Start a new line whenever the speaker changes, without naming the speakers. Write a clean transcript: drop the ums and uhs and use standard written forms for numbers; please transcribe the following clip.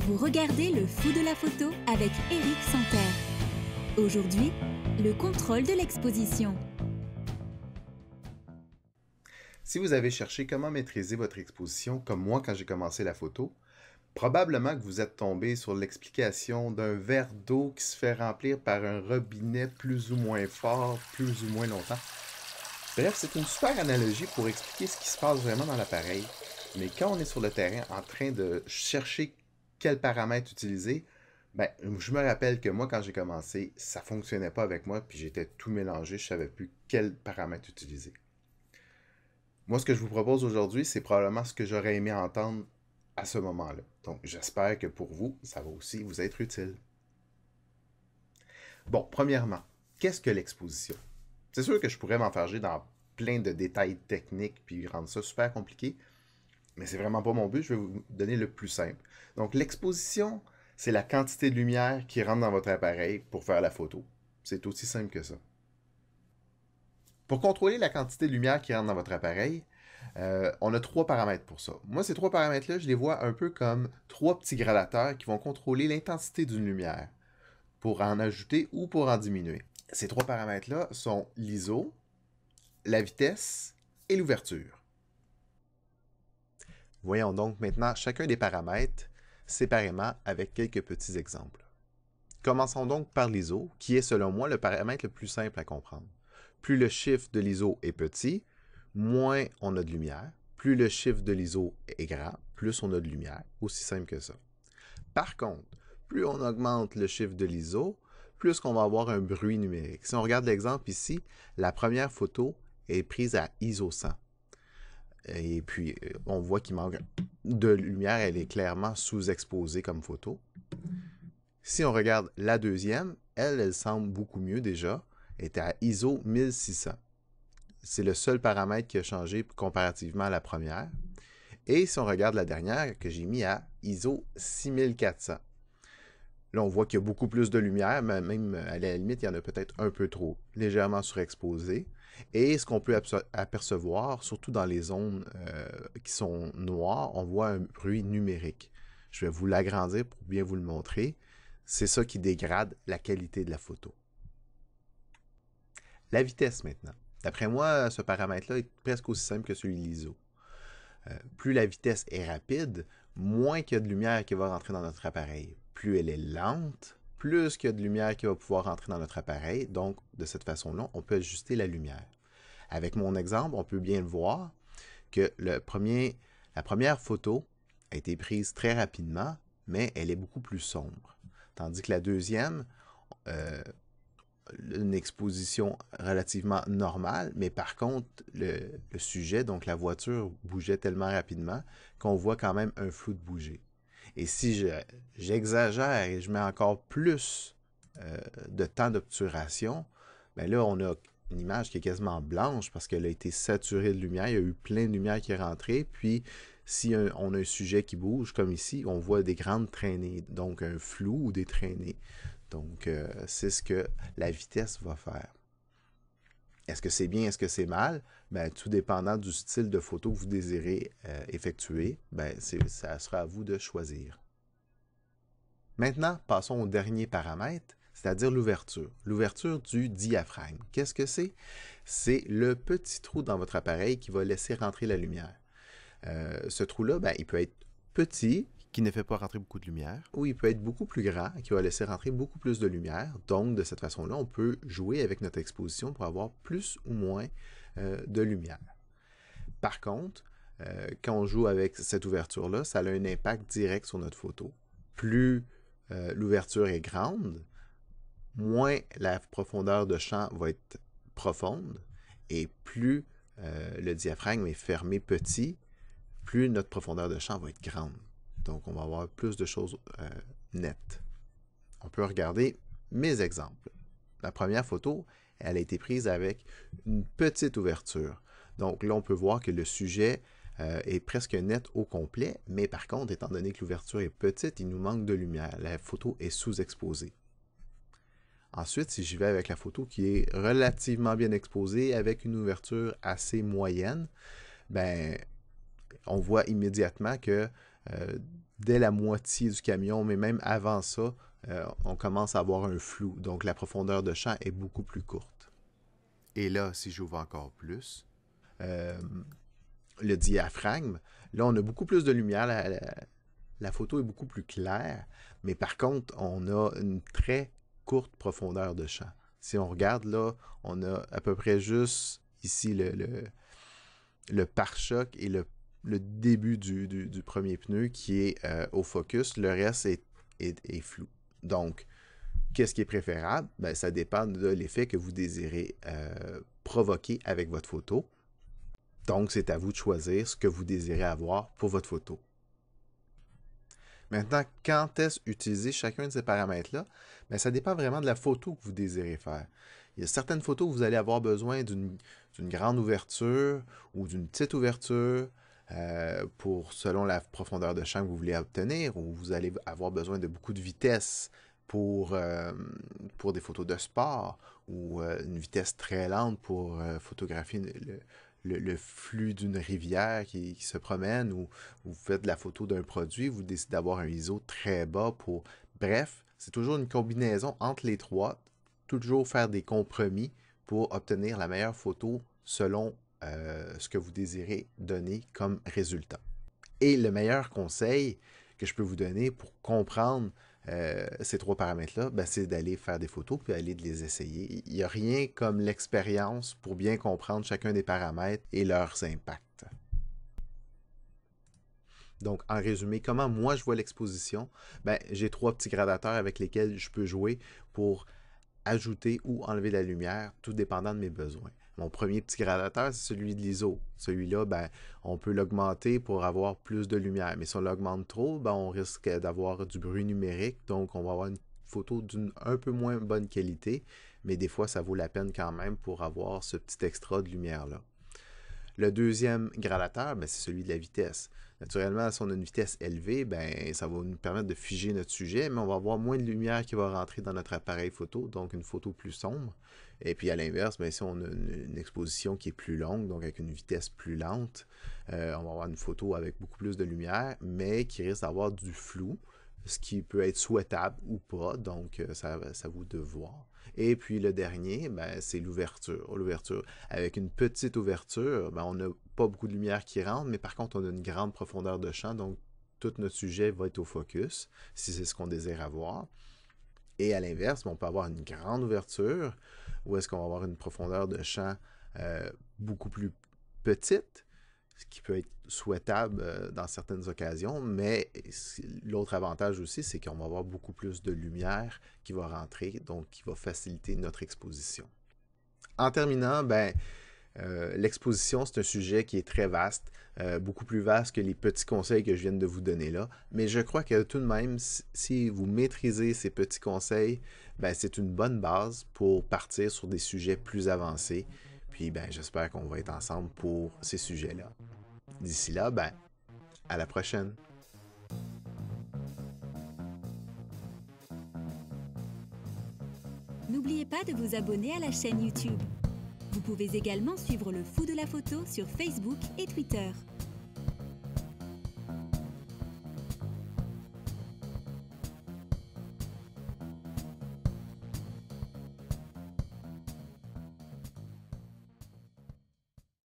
Vous regardez le Fou de la photo avec Éric Santerre. Aujourd'hui, le contrôle de l'exposition.
Si vous avez cherché comment maîtriser votre exposition, comme moi quand j'ai commencé la photo, probablement que vous êtes tombé sur l'explication d'un verre d'eau qui se fait remplir par un robinet plus ou moins fort, plus ou moins longtemps. Bref, c'est une super analogie pour expliquer ce qui se passe vraiment dans l'appareil. Mais quand on est sur le terrain en train de chercher quels paramètres utiliser, je me rappelle que moi, quand j'ai commencé, ça fonctionnait pas avec moi, puis j'étais tout mélangé, je savais plus quels paramètres utiliser. Moi, ce que je vous propose aujourd'hui, c'est probablement ce que j'aurais aimé entendre à ce moment-là. Donc, j'espère que pour vous, ça va aussi vous être utile. Bon, premièrement, qu'est-ce que l'exposition? C'est sûr que je pourrais m'enfarger dans plein de détails techniques puis rendre ça super compliqué, mais c'est vraiment pas mon but, je vais vous donner le plus simple. Donc, l'exposition, c'est la quantité de lumière qui rentre dans votre appareil pour faire la photo. C'est aussi simple que ça. Pour contrôler la quantité de lumière qui rentre dans votre appareil, on a 3 paramètres pour ça. Moi, ces 3 paramètres-là, je les vois un peu comme 3 petits gradateurs qui vont contrôler l'intensité d'une lumière pour en ajouter ou pour en diminuer. Ces 3 paramètres-là sont l'ISO, la vitesse et l'ouverture. Voyons donc maintenant chacun des paramètres séparément avec quelques petits exemples. Commençons donc par l'ISO, qui est selon moi le paramètre le plus simple à comprendre. Plus le chiffre de l'ISO est petit, moins on a de lumière. Plus le chiffre de l'ISO est grand, plus on a de lumière. Aussi simple que ça. Par contre, plus on augmente le chiffre de l'ISO, plus qu'on va avoir un bruit numérique. Si on regarde l'exemple ici, la première photo est prise à ISO 100. Et puis, on voit qu'il manque de lumière, elle est clairement sous-exposée comme photo. Si on regarde la deuxième, elle semble beaucoup mieux déjà, elle est à ISO 1600. C'est le seul paramètre qui a changé comparativement à la première. Et si on regarde la dernière, que j'ai mis à ISO 6400. Là, on voit qu'il y a beaucoup plus de lumière, mais même à la limite, il y en a peut-être un peu trop, légèrement surexposé. Et ce qu'on peut apercevoir, surtout dans les zones qui sont noires, on voit un bruit numérique. Je vais vous l'agrandir pour bien vous le montrer. C'est ça qui dégrade la qualité de la photo. La vitesse maintenant. D'après moi, ce paramètre-là est presque aussi simple que celui de l'ISO. Plus la vitesse est rapide, moins il y a de lumière qui va rentrer dans notre appareil. Plus elle est lente, plus il y a de lumière qui va pouvoir rentrer dans notre appareil. Donc, de cette façon-là, on peut ajuster la lumière. Avec mon exemple, on peut bien le voir que la première photo a été prise très rapidement, mais elle est beaucoup plus sombre. Tandis que la deuxième, une exposition relativement normale, mais par contre, le sujet, donc la voiture, bougeait tellement rapidement qu'on voit quand même un flou de bouger. Et si j'exagère et je mets encore plus de temps d'obturation, là, on a une image qui est quasiment blanche parce qu'elle a été saturée de lumière. Il y a eu plein de lumière qui est rentrée. Puis, si on a un sujet qui bouge, comme ici, on voit des grandes traînées, donc un flou ou des traînées. Donc, c'est ce que la vitesse va faire. Est-ce que c'est bien, est-ce que c'est mal? Tout dépendant du style de photo que vous désirez effectuer, ça sera à vous de choisir. Maintenant, passons au dernier paramètre, c'est-à-dire l'ouverture. L'ouverture du diaphragme. Qu'est-ce que c'est? C'est le petit trou dans votre appareil qui va laisser rentrer la lumière. Ce trou-là, il peut être petit, qui ne fait pas rentrer beaucoup de lumière, ou il peut être beaucoup plus grand, qui va laisser rentrer beaucoup plus de lumière. Donc, de cette façon-là, on peut jouer avec notre exposition pour avoir plus ou moins de lumière. Par contre, quand on joue avec cette ouverture-là, ça a un impact direct sur notre photo. Plus l'ouverture est grande, moins la profondeur de champ va être profonde, et plus le diaphragme est fermé petit, plus notre profondeur de champ va être grande. Donc, on va avoir plus de choses nettes. On peut regarder mes exemples. La première photo, elle a été prise avec une petite ouverture. Donc là, on peut voir que le sujet est presque net au complet, mais par contre, étant donné que l'ouverture est petite, il nous manque de lumière. La photo est sous-exposée. Ensuite, si j'y vais avec la photo qui est relativement bien exposée, avec une ouverture assez moyenne, on voit immédiatement que dès la moitié du camion, mais même avant ça, on commence à avoir un flou. Donc, la profondeur de champ est beaucoup plus courte. Et là, si j'ouvre encore plus, le diaphragme, là, on a beaucoup plus de lumière. La photo est beaucoup plus claire, mais par contre, on a une très courte profondeur de champ. Si on regarde là, on a à peu près juste ici le pare-choc et le début du premier pneu qui est au focus. Le reste est flou. Donc, qu'est-ce qui est préférable? Ben, ça dépend de l'effet que vous désirez provoquer avec votre photo. Donc, c'est à vous de choisir ce que vous désirez avoir pour votre photo. Maintenant, quand est-ce utiliser chacun de ces paramètres-là? Bien, ça dépend vraiment de la photo que vous désirez faire. Il y a certaines photos où vous allez avoir besoin d'une grande ouverture ou d'une petite ouverture selon la profondeur de champ que vous voulez obtenir, ou vous allez avoir besoin de beaucoup de vitesse pour des photos de sport, ou une vitesse très lente pour photographier le flux d'une rivière qui se promène, ou vous faites de la photo d'un produit, vous décidez d'avoir un ISO très bas pour... Bref, c'est toujours une combinaison entre les trois, toujours faire des compromis pour obtenir la meilleure photo selon ce que vous désirez donner comme résultat. Et le meilleur conseil que je peux vous donner pour comprendre ces trois paramètres-là, ben, c'est d'aller faire des photos puis aller de les essayer. Il n'y a rien comme l'expérience pour bien comprendre chacun des paramètres et leurs impacts. Donc, en résumé, comment moi je vois l'exposition? Ben, j'ai trois petits gradateurs avec lesquels je peux jouer pour ajouter ou enlever la lumière, tout dépendant de mes besoins. Mon premier petit gradateur, c'est celui de l'ISO. Celui-là, ben, on peut l'augmenter pour avoir plus de lumière. Mais si on l'augmente trop, ben, on risque d'avoir du bruit numérique. Donc, on va avoir une photo d'une un peu moins bonne qualité. Mais des fois, ça vaut la peine quand même pour avoir ce petit extra de lumière-là. Le deuxième gradateur, ben, c'est celui de la vitesse. Naturellement, si on a une vitesse élevée, ben, ça va nous permettre de figer notre sujet, mais on va avoir moins de lumière qui va rentrer dans notre appareil photo, donc une photo plus sombre. Et puis à l'inverse, ben, si on a une exposition qui est plus longue, donc avec une vitesse plus lente, on va avoir une photo avec beaucoup plus de lumière, mais qui risque d'avoir du flou, ce qui peut être souhaitable ou pas, donc ça vaut de voir. Et puis le dernier, ben, c'est l'ouverture. L'ouverture, avec une petite ouverture, ben, on n'a pas beaucoup de lumière qui rentre, mais par contre, on a une grande profondeur de champ, donc tout notre sujet va être au focus, si c'est ce qu'on désire avoir. Et à l'inverse, on peut avoir une grande ouverture, ou est-ce qu'on va avoir une profondeur de champ beaucoup plus petite, ce qui peut être souhaitable dans certaines occasions, mais l'autre avantage aussi, c'est qu'on va avoir beaucoup plus de lumière qui va rentrer, donc qui va faciliter notre exposition. En terminant, ben, l'exposition, c'est un sujet qui est très vaste, beaucoup plus vaste que les petits conseils que je viens de vous donner là, mais je crois que tout de même, si vous maîtrisez ces petits conseils, ben, c'est une bonne base pour partir sur des sujets plus avancés. Puis ben, j'espère qu'on va être ensemble pour ces sujets-là. D'ici là, ben, à la prochaine!
N'oubliez pas de vous abonner à la chaîne YouTube. Vous pouvez également suivre le Fou de la photo sur Facebook et Twitter.